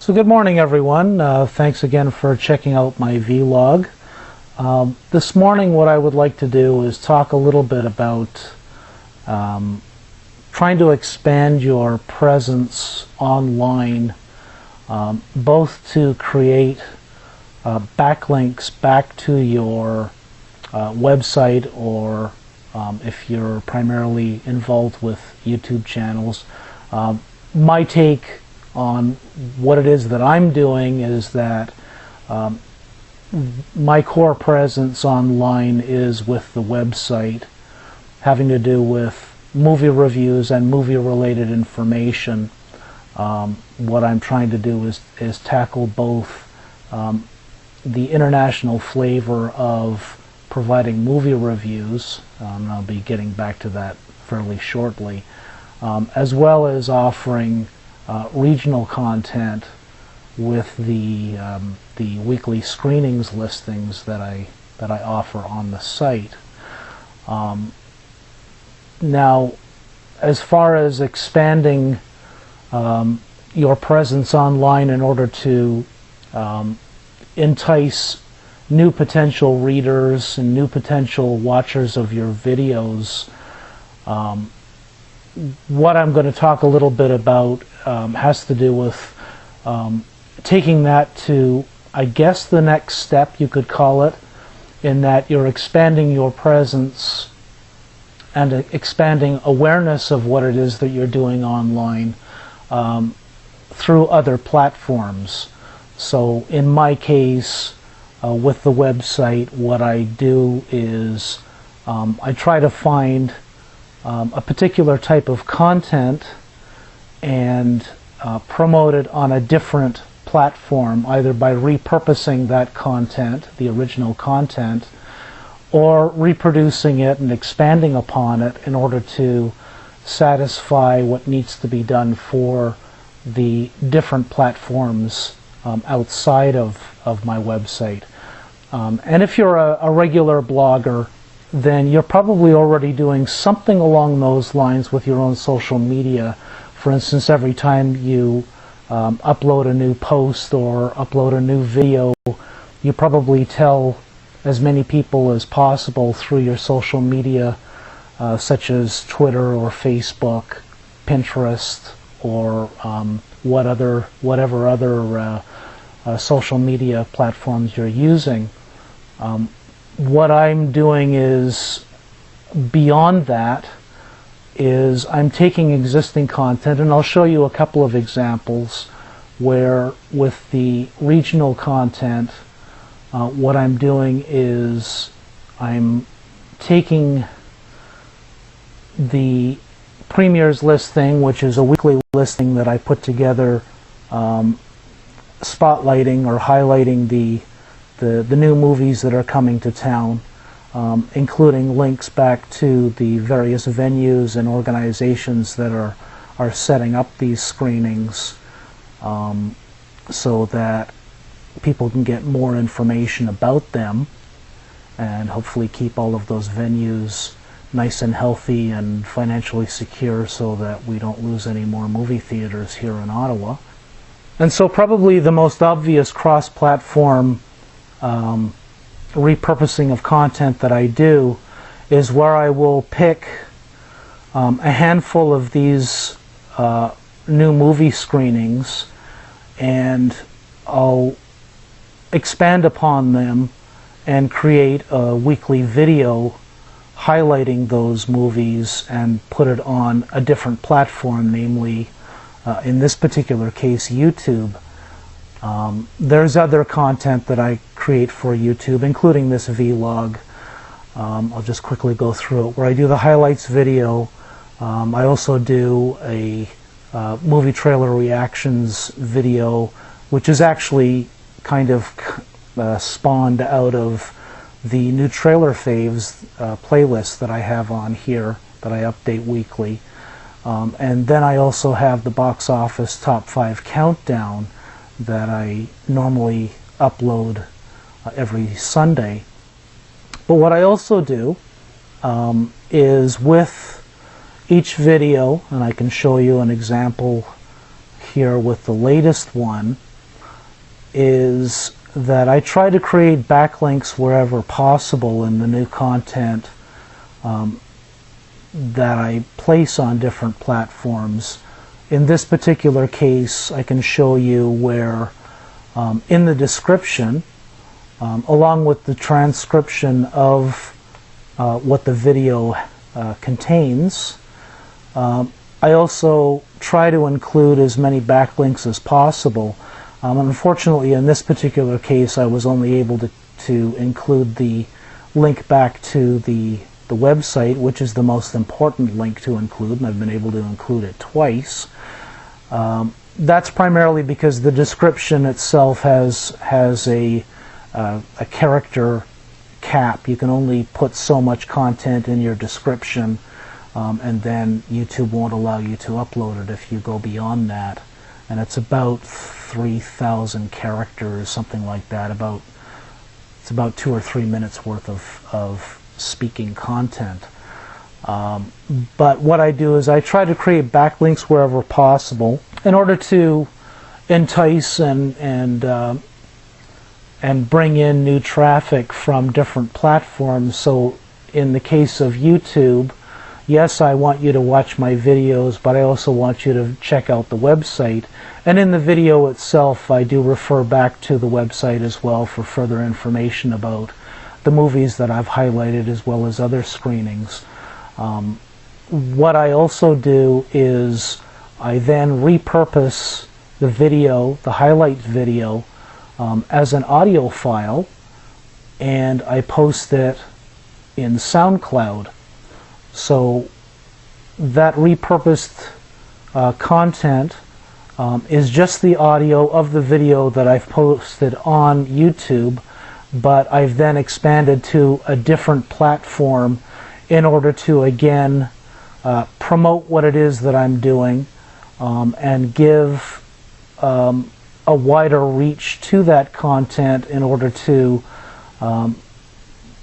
So good morning, everyone. Thanks again for checking out my vlog. This morning what I would like to do is talk a little bit about trying to expand your presence online, both to create backlinks back to your website, or if you're primarily involved with YouTube channels. My take on what it is that I'm doing is that my core presence online is with the website, having to do with movie reviews and movie related information. What I'm trying to do is tackle both the international flavor of providing movie reviews, and I'll be getting back to that fairly shortly, as well as offering regional content with the weekly screenings listings that I offer on the site. Now, as far as expanding your presence online in order to entice new potential readers and new potential watchers of your videos, what I'm going to talk a little bit about has to do with taking that to, I guess, the next step, you could call it, in that you're expanding your presence and expanding awareness of what it is that you're doing online through other platforms. So in my case, with the website, what I do is I try to find a particular type of content and promote it on a different platform, either by repurposing that content, the original content, or reproducing it and expanding upon it in order to satisfy what needs to be done for the different platforms outside of my website. And if you're a regular blogger, then you're probably already doing something along those lines with your own social media. For instance, every time you upload a new post or upload a new video, you probably tell as many people as possible through your social media, such as Twitter or Facebook, Pinterest, or whatever other social media platforms you're using. What I'm doing is, beyond that, is I'm taking existing content, and I'll show you a couple of examples where with the regional content, what I'm doing is I'm taking the premieres listing, which is a weekly listing that I put together, spotlighting or highlighting the new movies that are coming to town, including links back to the various venues and organizations that are setting up these screenings, so that people can get more information about them and hopefully keep all of those venues nice and healthy and financially secure, so that we don't lose any more movie theaters here in Ottawa. And so probably the most obvious cross-platform repurposing of content that I do is where I will pick a handful of these new movie screenings, and I'll expand upon them and create a weekly video highlighting those movies and put it on a different platform, namely, in this particular case, YouTube. There's other content that I create for YouTube, including this vlog. I'll just quickly go through it, where I do the highlights video. I also do a movie trailer reactions video, which is actually kind of spawned out of the new trailer faves playlist that I have on here that I update weekly. And then I also have the box office top 5 countdown that I normally upload every Sunday. But what I also do is with each video, and I can show you an example here with the latest one, is that I try to create backlinks wherever possible in the new content that I place on different platforms. In this particular case, I can show you where in the description, along with the transcription of what the video contains, I also try to include as many backlinks as possible. Unfortunately, in this particular case, I was only able to include the link back to the website, which is the most important link to include, and I've been able to include it twice. That's primarily because the description itself has a character cap. You can only put so much content in your description, and then YouTube won't allow you to upload it if you go beyond that. And it's about 3,000 characters, something like that. It's about 2 or 3 minutes worth of speaking content. But what I do is I try to create backlinks wherever possible in order to entice and bring in new traffic from different platforms. So in the case of YouTube, yes, I want you to watch my videos, but I also want you to check out the website. And in the video itself, I do refer back to the website as well for further information about the movies that I've highlighted, as well as other screenings. What I also do is I then repurpose the video, the highlight video, as an audio file, and I post it in SoundCloud. So that repurposed content is just the audio of the video that I've posted on YouTube, but I've then expanded to a different platform in order to again promote what it is that I'm doing, and give a wider reach to that content in order to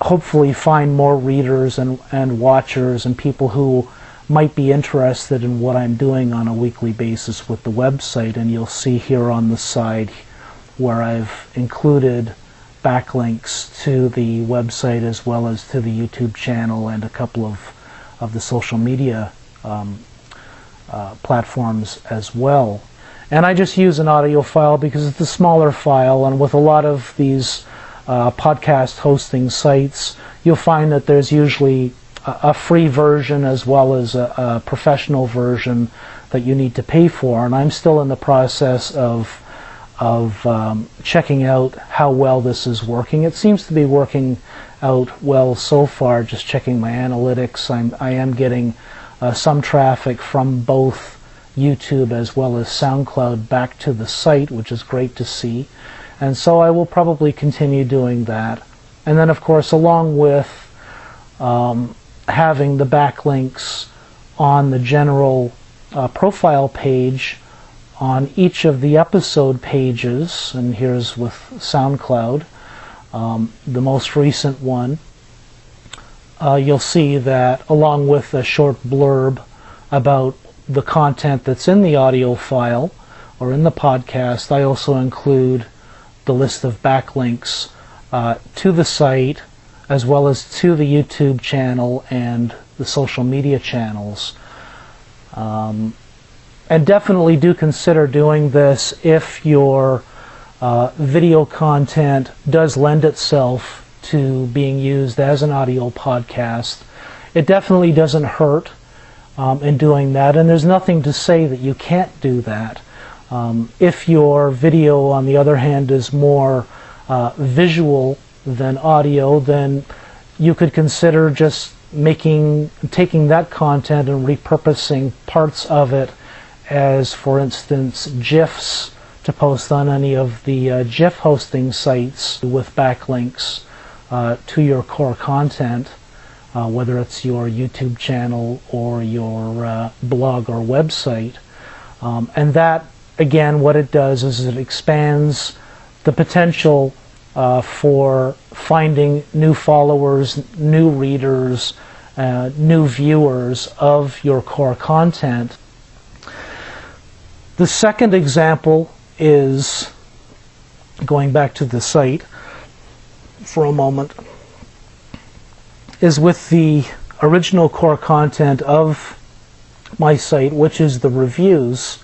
hopefully find more readers and watchers and people who might be interested in what I'm doing on a weekly basis with the website. And you'll see here on the side where I've included backlinks to the website as well as to the YouTube channel and a couple of the social media platforms as well. And I just use an audio file because it's a smaller file, and with a lot of these podcast hosting sites, you'll find that there's usually a free version as well as a professional version that you need to pay for. And I'm still in the process of checking out how well this is working. It seems to be working out well so far. Just checking my analytics, I am getting some traffic from both YouTube as well as SoundCloud back to the site, which is great to see. And so I will probably continue doing that. And then, of course, along with having the backlinks on the general profile page on each of the episode pages, and here's with SoundCloud, the most recent one, you'll see that along with a short blurb about the content that's in the audio file or in the podcast, I also include the list of backlinks to the site as well as to the YouTube channel and the social media channels. And definitely do consider doing this if your video content does lend itself to being used as an audio podcast. It definitely doesn't hurt in doing that, and there's nothing to say that you can't do that. If your video, on the other hand, is more visual than audio, then you could consider just taking that content and repurposing parts of it as, for instance, GIFs to post on any of the GIF hosting sites with backlinks to your core content, whether it's your YouTube channel or your blog or website. And that, again, what it does is it expands the potential for finding new followers, new readers, new viewers of your core content. The second example is going back to the site for a moment, is with the original core content of my site, which is the reviews.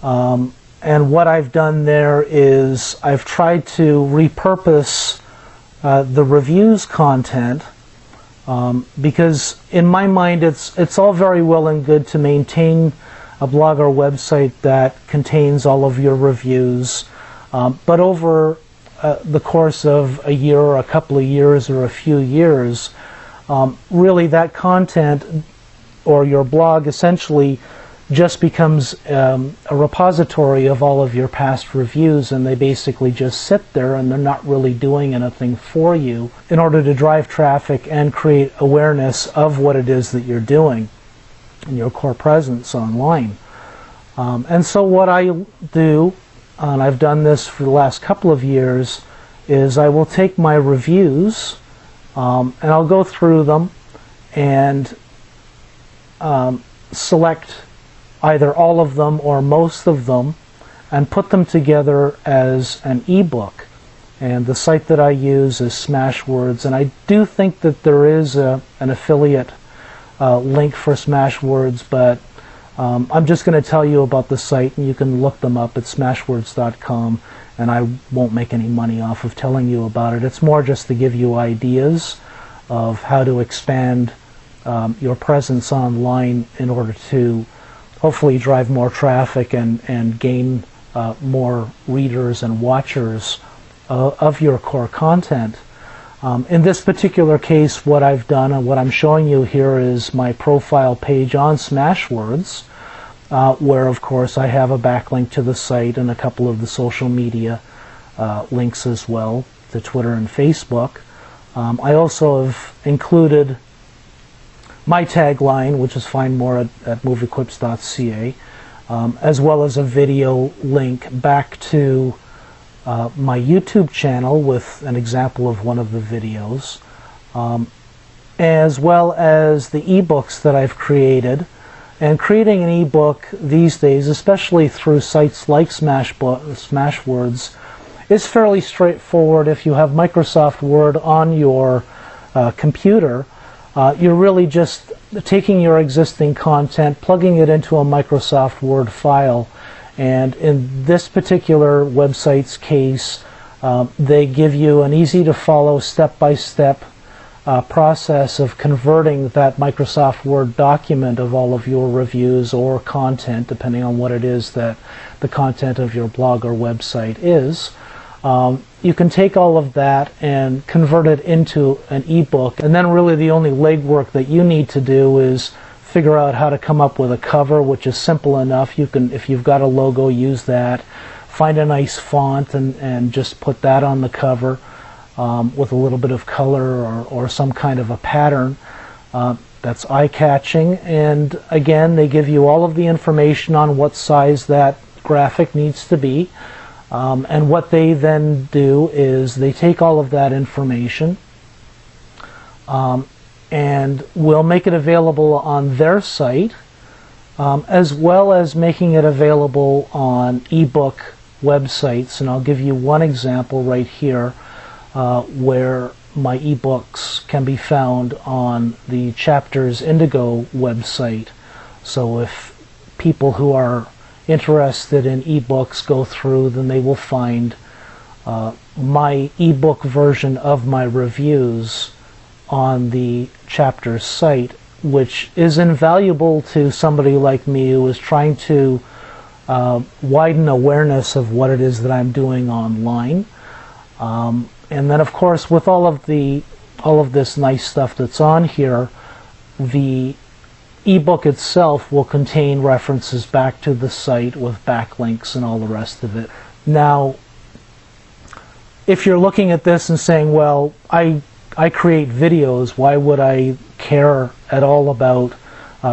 And what I've done there is I've tried to repurpose the reviews content, because in my mind it's all very well and good to maintain a blog or website that contains all of your reviews, but over the course of a year or a couple of years or a few years, really that content or your blog essentially just becomes a repository of all of your past reviews, and they basically just sit there and they're not really doing anything for you in order to drive traffic and create awareness of what it is that you're doing and your core presence online. And so what I do, and I've done this for the last couple of years, is I will take my reviews and I'll go through them and select either all of them or most of them and put them together as an ebook. And the site that I use is Smashwords, and I do think that there is an affiliate link for Smashwords, but I'm just going to tell you about the site, and you can look them up at smashwords.com, and I won't make any money off of telling you about it. It's more just to give you ideas of how to expand your presence online in order to hopefully drive more traffic and gain more readers and watchers of your core content. In this particular case, what I've done and what I'm showing you here is my profile page on Smashwords, where of course I have a backlink to the site and a couple of the social media links as well, to Twitter and Facebook. I also have included my tagline, which is find more at moviequips.ca, as well as a video link back to my YouTube channel with an example of one of the videos, as well as the ebooks that I've created. And creating an ebook these days, especially through sites like Smashwords, is fairly straightforward. If you have Microsoft Word on your computer, you're really just taking your existing content, plugging it into a Microsoft Word file, and in this particular website's case, they give you an easy-to-follow, step-by-step process of converting that Microsoft Word document of all of your reviews or content, depending on what it is that the content of your blog or website is. You can take all of that and convert it into an ebook, and then really the only legwork that you need to do is figure out how to come up with a cover, which is simple enough. You can, if you've got a logo, use that. Find a nice font and just put that on the cover with a little bit of color or some kind of a pattern that's eye-catching. And again, they give you all of the information on what size that graphic needs to be. And what they then do is they take all of that information and will make it available on their site, as well as making it available on ebook websites. And I'll give you one example right here where my ebooks can be found on the Chapters Indigo website. So if people who are interested in ebooks go through, then they will find my ebook version of my reviews on the Chapters site, which is invaluable to somebody like me who is trying to widen awareness of what it is that I'm doing online. And then of course, with all of this nice stuff that's on here, the ebook itself will contain references back to the site with backlinks and all the rest of it. Now, if you're looking at this and saying, well, I create videos, why would I care at all about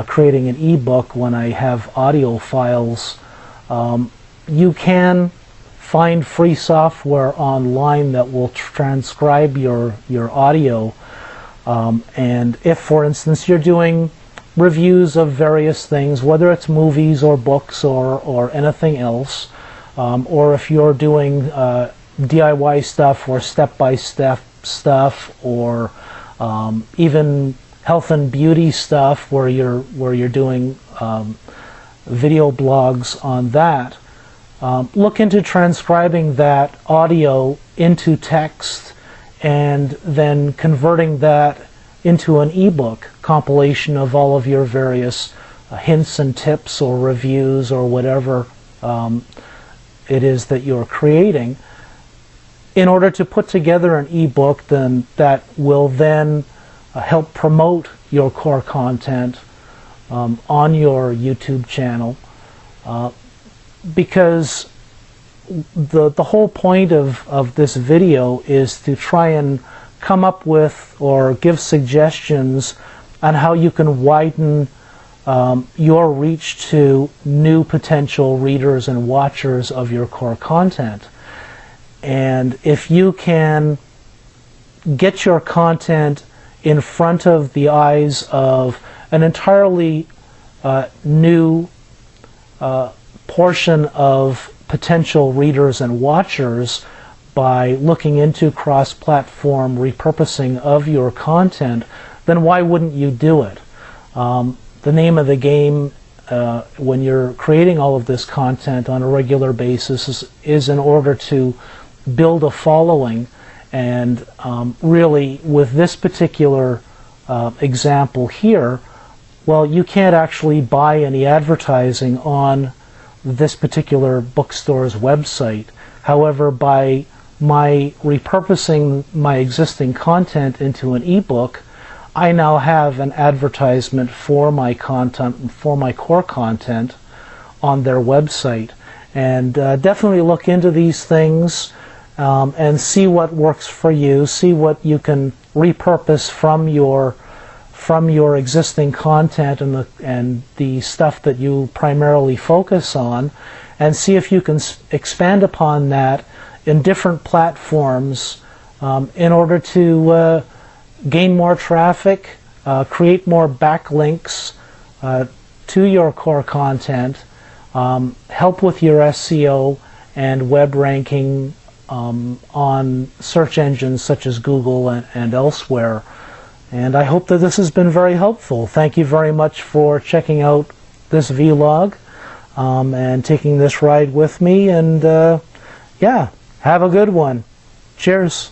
creating an ebook when I have audio files? You can find free software online that will transcribe your audio. And if, for instance, you're doing reviews of various things, whether it's movies or books or anything else, or if you're doing DIY stuff or step-by-step stuff, or even health and beauty stuff where you're doing video blogs on that. Look into transcribing that audio into text and then converting that into an ebook compilation of all of your various hints and tips or reviews or whatever it is that you're creating, in order to put together an ebook then that will then help promote your core content on your YouTube channel, because the whole point of this video is to try and come up with or give suggestions on how you can widen your reach to new potential readers and watchers of your core content. And if you can get your content in front of the eyes of an entirely new portion of potential readers and watchers by looking into cross-platform repurposing of your content, then why wouldn't you do it? The name of the game when you're creating all of this content on a regular basis is in order to build a following. And really, with this particular example here, well, you can't actually buy any advertising on this particular bookstore's website. However, by my repurposing my existing content into an ebook, I now have an advertisement for my content, for my core content on their website. And definitely look into these things and see what works for you, see what you can repurpose from your existing content and the stuff that you primarily focus on, and see if you can expand upon that in different platforms in order to gain more traffic, create more backlinks to your core content, help with your SEO and web ranking on search engines such as Google and elsewhere. And I hope that this has been very helpful. Thank you very much for checking out this vlog and taking this ride with me. And yeah, have a good one. Cheers.